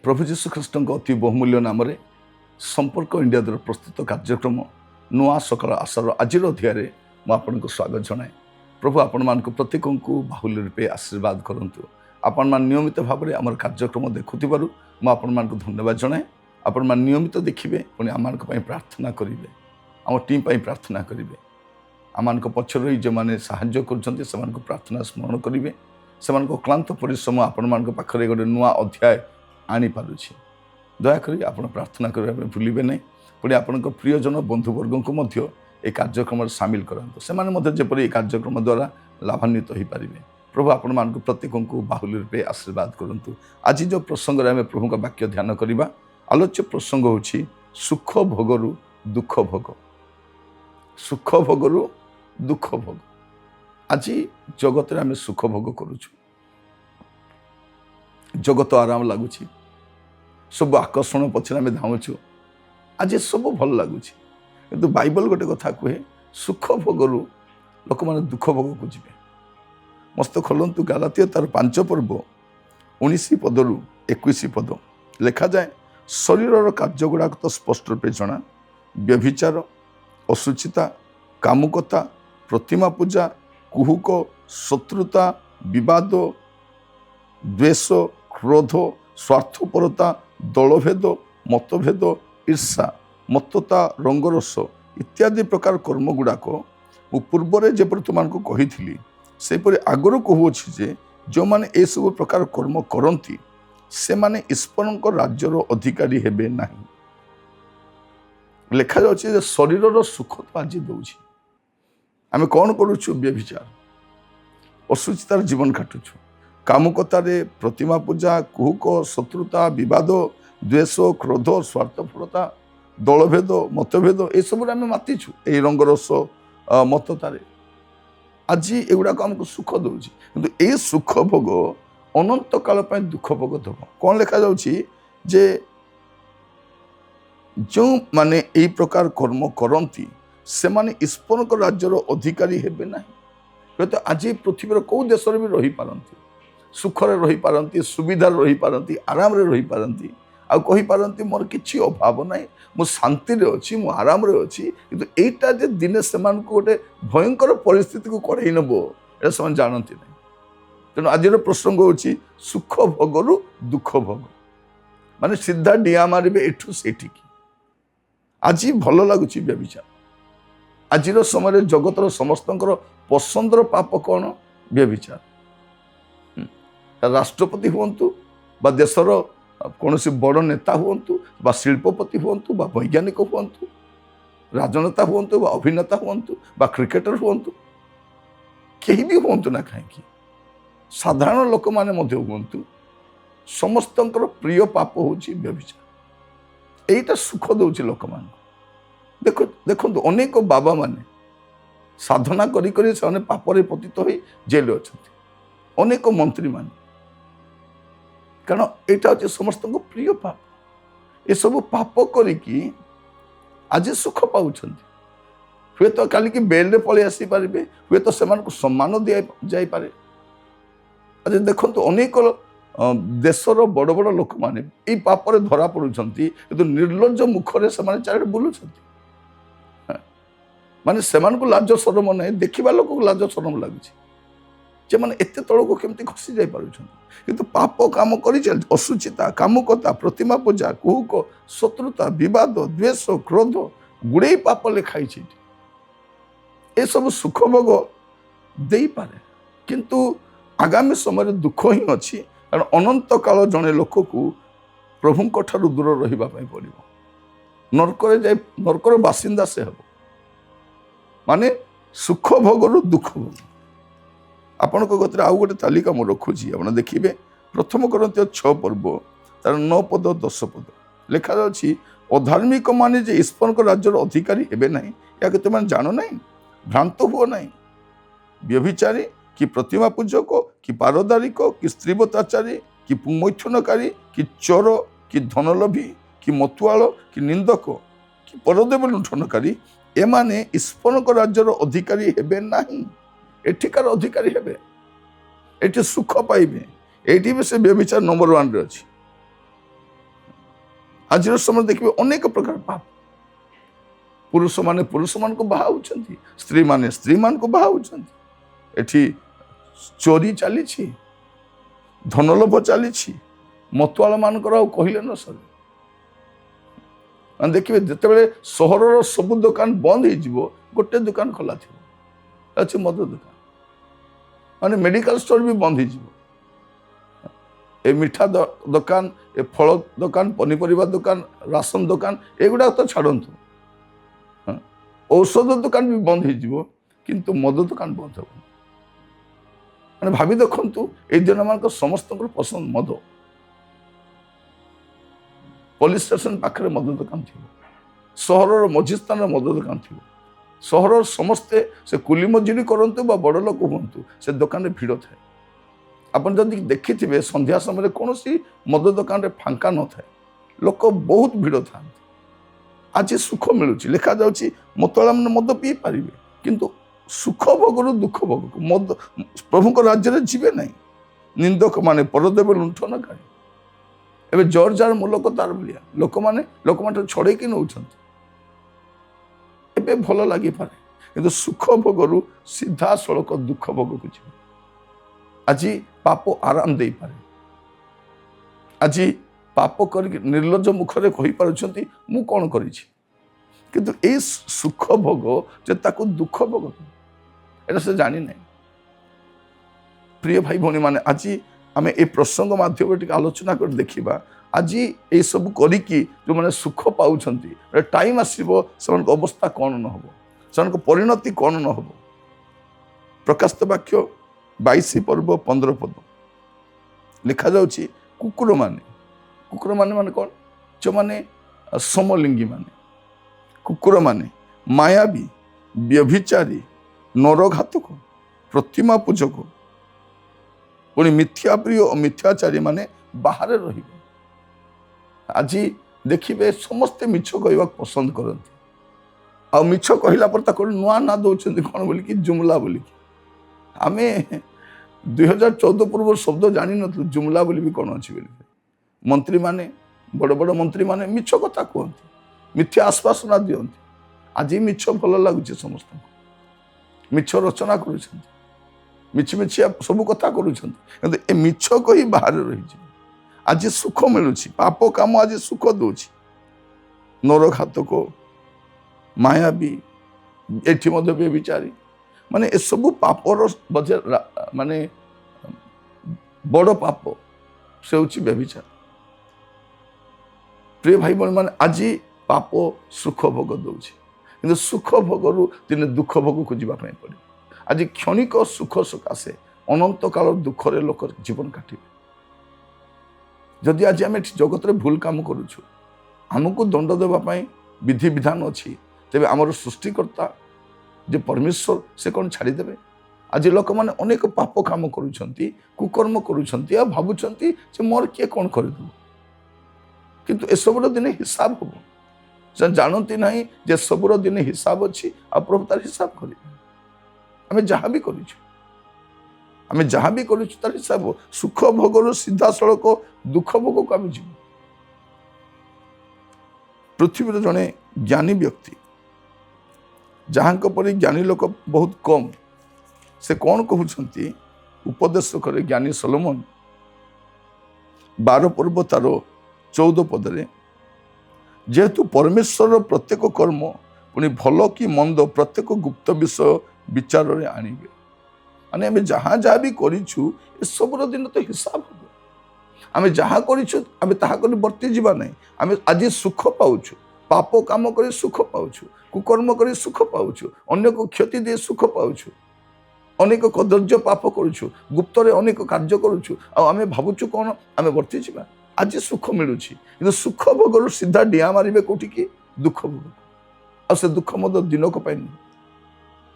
प्रभु जीशु ख्रीष्ट अति बहुमूल्य नाम संपर्क इंडिया द्वारा प्रस्तुत कार्यक्रम नुआ सकाल आशार आज अध्याय मुझे स्वागत जनाए। प्रभु आपण मान प्रत्येक को बाहुल्य रूपे आशीर्वाद करूँ। आपण मान नियमित भाव में आम कार्यक्रम देखुवर मुझे धन्यवाद जनाए। आपण मान नियमित देखिए पुणी आम प्रार्थना करेंगे, आम टीम प्रार्थना करेंगे, आम पक्ष रही जो मैंने साहाय्य कर प्रार्थना स्मरण करेंगे। से क्लांत परिश्रम आपण मान पाखे गोटे नुआ अध्याय आनी पारुछि। दयाकोरी आपण प्रार्थना करने भूलिबे नहीं। पुणी आपण प्रियजन बंधुवर्ग को मध्य ए कार्यक्रम सामिल करांतु, से जेपरि कार्यक्रम द्वारा लाभान्वित हो पारे। प्रभु आपण मान प्रत्येक को बाहुल्य रूपे आशीर्वाद करंतु। आज जो प्रसंग रे प्रभु का वाक्य ध्यान करिबा, आलोच्य प्रसंग होछि सुख भोगरु दुख भोग। सुख भोगरु दुख भोग। आज जगत रे आमे सुख भोग करूछु, जगत आराम लगुच, सब आकर्षण पछरे आम धाऊँ। आज सब भल लगुच, किंतु बाइबल गोटे कथा कहे सुख भोगरु लोक मैंने दुख भोग को जीवे। मस्त खोलतु गलातिया तार 5 पर्व 19 पदरु 21 पद लिखा जाए, शरीर कार्य गुड़ाक तो स्पष्ट रूपे जना, व्यभिचार, अशुचिता, कामुकता, प्रतिमा पूजा, कुहुक, शत्रुता, विवाद, द्वेष, क्रोध, स्वार्थपरता, दलभेद, मतभेद, ईर्षा, मत्तता, रंगरस इत्यादि प्रकार कर्म गुड़ाक मु पूर्व जेपरि तुमको कही सेपरि आगर कहूँ जे जो माने ए सब प्रकार कर्म करती से माने ईश्वर राज्यर अधिकारी हेबे नहीं। लिखा जाउछि शरीर सुख तो आज दौछि, आमे कौन करूछु? व्यभिचार, अशुचितार जीवन काटुछु, कामुकतारे, प्रतिमा पूजा, कुहुक, शत्रुता, विवाद, द्वेष, क्रोध, स्वार्थपरता, दलभेद, मतभेद ये सब आम मातिछु। ये रंगरस मततारे आज एगुड़ाक आमको सुख दौर, किंतु ये सुख भोग अनंत काल दुख भोग दब। कौन लिखा जाउछि जे जो माने यही प्रकार कर्म करती से माने ईश्वर राज्यर अधिकारी हेबे नहीं। तो आज पृथ्वीर कौ देश भी रही पारती, सुखरे रही पारती, सुविधार रही पारती, आराम रे रही पारती, आ कही पारती मोर किछि अभाव नहीं, मु शांति रे अछि, मु आराम रे अछि। किंतु एटा जे दिने सेमान को गोटे भयंकर परिस्थिति को कढ़ाई नबो एटा सेमान जानती नहीं। तेणु आज प्रसंग होछि सुख भोगरु दुख भोग, माने सीधा डिया मारिबे एठू सेठी की। आज भल लगुछि व्यभिचार। आज समय जगतर समस्तंकर पसंदर पाप कौन? व्यभिचार। राष्ट्रपति हुंतु बा देशर कौन बड़ नेता हुंतु बा शिल्पपति हुंतु बा वैज्ञानिक हुंतु, राजनेता हुंतु बा अभिनेता हुंतु बा क्रिकेटर हुंतु, केही भी हुंतु ना कहीं साधारण लोक माने मध्य हुंतु, समस्तंकर प्रिय पाप होछि व्यभिचार। एटा सुख दउछि लोक मान। देखो अनेक बाबा माने साधना करी करी से पापरे पतित होई जेल अछंती, अनेक मंत्री माने, कारण यहाँ हूँ समस्त प्रिय पाप। ये सब पाप करिकी आज सुख पाँच, हुए तो काली की बेल रे पलि आसी पारे, हुए तो से सम्मान दि जापे। आज देखो अनेक देशर बड़ बड़ लोक मैंने ये पापरे धरा पड़ुंट, किंतु निर्लज्ज मुखरे से चारिटे बुलूं। माने सेमान को लाज शरम नहीं, देखा लोक को लाज शरम लगुच जे मैंने एत तौक केमती खसी जाई पारुछन। किंतु पाप काम करी चल, अशुचिता, कामुकता, प्रतिमा पूजा, कुहुक, शत्रुता, विवाद, द्वेष, क्रोध गुड़े पाप लिखाई ए सब सुख भोग दे पारे, किंतु आगामी समय दुख ही अच्छी कारण अनंत काल जड़े लोक को प्रभु ठारू दूर रहा पड़ो नरकर जाए नरकर बासिंदा से हम माने सुख भोग दुख भोग आपण गति आउ गोटे तालिका मुझे रखुची आप देखिए प्रथम करंती 6 पर्व तार 9 पद 10 पद लिखा जाच्छी अधार्मिक माने जे ईश्वर को राज्यर अधिकारी हेबे नहीं या कि तुम जान नहीं भ्रांत हुओ नहीं व्यभिचारी कि प्रतिमा पूजक कि पारदारिक कि स्त्रीवताचारी कि मैथुनकारी कि चोर कि धनलोभी कि मतुआल कि निंदक कि परदेव लुंठनकारी एमाने ईश्वर को राज्यर अधिकारी हेबे नहीं एठिकार अधिकारी हेबे एठी सुख पाइबे एठी भी से व्यभिचार नंबर 1 रे अछि आज समय देखिए अनेक प्रकार पाप पुरुष माने पुरुष मान को बाहा होचंती स्त्री माने स्त्री मान को बाहा होचंती एठी चोरी चली धनलोभ चली मतुआल मान कहले न सर देखिए जिते सहर सबु दुकान बंद हो गोटे दुकान खोला थी अच्छे मद दुकान माने मेडिकल स्टोर भी बंद हो ए मिठा दुकान ए फल दुकान पनीपरिया दुकान राशन दुकान एगुड़ा तो छाड़तु औषध दुकान भी बंद हो किंतु मद दुकान बंद हो मैंने भावी देखु ये दिन मान समस्त पसंद मद पुलिस स्टेशन पाखे मद दुकान थी सहर मझी स्थान मद दुकान थी सहर समस्ते से कुली मजुरी करंतु बा बड़ लोक हूँ से दुकान में भिड़ थाए आप जदि देखिथे संध्या समय कौन मद दुकान रे फांका न थाए लोक बहुत भिड़ था आज सुख मिलूँ लिखा जाऊँगी मतवाला मैंने मद पी पारे किंतु सुख भोग दुख भोग मद प्रभु राज्य जीवे ना निंदक माने परदेव लुंठनकारी एबे जोर जार मूलक तार भाया लोक मैंने छड़े नौ एबे भल लगी पारे किंतु सुख भोग सीधा सड़क दुख भोग को जीव आज पाप आराम दे पारे आज पाप कर निर्लज मुखरे कही पारुछंती मु कौन करी किंतु ए सुख भोग जे ताको दुख भोग एटा से जानी नहीं प्रिय भाई भौणी माने आज आम ए प्रसंग माध्यम आलोचना कर देखा आज ये सब करिकी जो मैंने सुख पाँच टाइम आसो से अवस्था कौन न हो से परिणति कौन न हो प्रकाशित वाक्य 22 पर्व 15 पद लिखा जाउछि कुकुर माने माने कौन जो माने समलिंगी माने कुकुर माने मायावी व्यभिचारी नरघातक प्रतिमा पूजक पुणी मिथ्या प्रिय और मिथ्याचारी माने बाहर रही आज देखिए समस्ते मिछ कहवा पसंद करती आ मिछ कहला पर ताको नुआ ना दौरान कौन बोलिकी जुमला बोलिकी आम 2014 पूर्व शब्द जानी न जुमला बोली भी कौन अच्छी बोलिकी मंत्री माने बड़ बड़ मंत्री माने मिछ कथा कहते मिथ्या आश्वासना दियंती आज मिछ भल लगुच समस्त मिछ रचना कर मिछमिछिया सब कथा कर मिछ कही बाहर रही आज सुख मिलूँ पाप काम आज सुख दूची नरघातक मायावी एठी मध्य व्यभिचारी माने ए सब पापर माने बड़ पाप से हूँ व्यभिचार प्रिय भाई बहन माने आज पाप सुख भोग दूची किंतु सुख भोग दिने दुख भोग को जावाई पड़े आज क्षणिक सुख सकाशे अनंत काल दुखरे लोक जीवन काटे जदि आज आम जगत भूल काम करुछु आमको दंड देवाई विधि विधान अच्छी तेरे आमर सृष्टिकर्ता जे परमेश्वर से कौन छाड़देवे आज लोक मैंने अनेक पाप काम करुँच कुकर्म करुँच भावुंट मोर किए कौन करदेव किंतु एसबुर दिन हिसाब हम से जानती ना जे सबुर दिन हिसाब अच्छी आ प्रभु तार हिसाब करेंगे आम जहाँ भी आम जहाँ भी तार हिसाब सुख भोग सीधा सड़क दुख भोग को आम जीव पृथ्वी जड़े ज्ञानी व्यक्ति जहाँ पर ज्ञानी लोक बहुत कम से कौन कहते उपदेश करे ज्ञानी सोलोमन 12 पर्व तार 14 पदरे जेहेतु परमेश्वर प्रत्येक कर्म पुणी भल कि मंद प्रत्येक गुप्त विषय विचार रे आनिबे ମାନେ ଆମେ ଯାହା ଯାହା ବି କରିଛୁ ଏସବୁର ଦିନ ତ ହିସାବ ହେବ। ଆମେ ଯାହା କରିଛୁ ଆମେ ତାହା କରି ବର୍ତ୍ତି ଯିବା ନାହିଁ। ଆମେ ଆଜି ସୁଖ ପାଉଛୁ, ପାପ କାମ କରି ସୁଖ ପାଉଛୁ, କୁକର୍ମ କରି ସୁଖ ପାଉଛୁ, ଅନ୍ୟକୁ କ୍ଷତି ଦେଇ ସୁଖ ପାଉଛୁ, ଅନେକ କଦର୍ଯ୍ୟ ପାପ କରୁଛୁ, ଗୁପ୍ତରେ ଅନେକ କାର୍ଯ୍ୟ କରୁଛୁ, ଆଉ ଆମେ ଭାବୁଛୁ କ'ଣ ଆମେ ବର୍ତ୍ତି ଯିବା। ଆଜି ସୁଖ ମିଳୁଛି, କିନ୍ତୁ ସୁଖ ଭୋଗରୁ ସିଧା ଡିଆଁ ମାରିବେ କୋଉଠିକି? ଦୁଃଖ ଭୋଗ। ଆଉ ସେ ଦୁଃଖ ମଧ୍ୟ ଦିନକ ପାଇଁ ନୁହେଁ,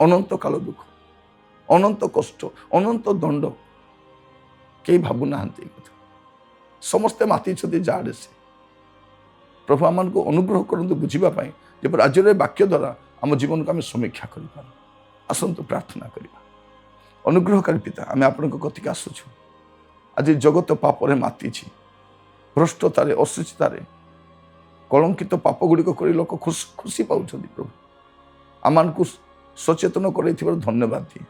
ଅନନ୍ତ କାଳ ଦୁଃଖ, ଅନନ୍ତ କଷ୍ଟ, ଅନନ୍ତ ଦଣ୍ଡ। କେହି ଭାବୁନାହାନ୍ତି ଏ କଥା। ସମସ୍ତେ ମାତିଛନ୍ତି ଯାଆଡ଼େ ସେ। ପ୍ରଭୁ ଆମମାନଙ୍କୁ ଅନୁଗ୍ରହ କରନ୍ତୁ ବୁଝିବା ପାଇଁ, ଯେପରି ଆଜିର ଏ ବାକ୍ୟ ଦ୍ୱାରା ଆମ ଜୀବନକୁ ଆମେ ସମୀକ୍ଷା କରିପାରୁ। ଆସନ୍ତୁ ପ୍ରାର୍ଥନା କରିବା। ଅନୁଗ୍ରହକାରୀ ପିତା, ଆମେ ଆପଣଙ୍କ କତିକି ଆସୁଛୁ। ଆଜି ଜଗତ ପାପରେ ମାତିଛି, ଭ୍ରଷ୍ଟତାରେ, ଅଶୁଚିତାରେ, କଳଙ୍କିତ ପାପ ଗୁଡ଼ିକ କରି ଲୋକ ଖୁସି ପାଉଛନ୍ତି। ପ୍ରଭୁ ଆମମାନଙ୍କୁ ସଚେତନ କରାଇଥିବାରୁ ଧନ୍ୟବାଦ ଦିଏ।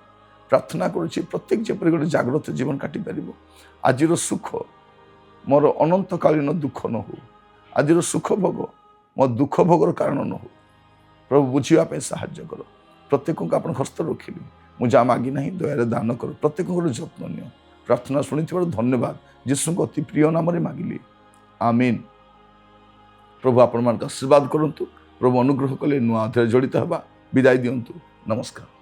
ପ୍ରାର୍ଥନା କରୁଛି ପ୍ରତ୍ୟେକ ଯେପରି ଗୋଟେ ଜାଗ୍ରତ ଜୀବନ କାଟିପାରିବ। ଆଜିର ସୁଖ ମୋର ଅନନ୍ତକାଳୀନ ଦୁଃଖ ନ ହଉ, ଆଜିର ସୁଖ ଭୋଗ ମୋ ଦୁଃଖ ଭୋଗର କାରଣ ନ ହଉ। ପ୍ରଭୁ ବୁଝିବା ପାଇଁ ସାହାଯ୍ୟ କର। ପ୍ରତ୍ୟେକଙ୍କୁ ଆପଣ ହସ୍ତ ରଖିଲି। ମୁଁ ଯାହା ମାଗି ନାହିଁ ଦୟାରେ ଦାନ କର। ପ୍ରତ୍ୟେକଙ୍କର ଯତ୍ନ ନିଅ। ପ୍ରାର୍ଥନା ଶୁଣିଥିବାରୁ ଧନ୍ୟବାଦ। ଯୀଶୁଙ୍କ ଅତି ପ୍ରିୟ ନାମରେ ମାଗିଲି, ଆମିନ୍। ପ୍ରଭୁ ଆପଣମାନଙ୍କୁ ଆଶୀର୍ବାଦ କରନ୍ତୁ। ପ୍ରଭୁ ଅନୁଗ୍ରହ କଲେ ନୂଆ ଅଧ୍ୟାୟରେ ଜଡ଼ିତ ହେବା। ବିଦାୟ ଦିଅନ୍ତୁ। ନମସ୍କାର।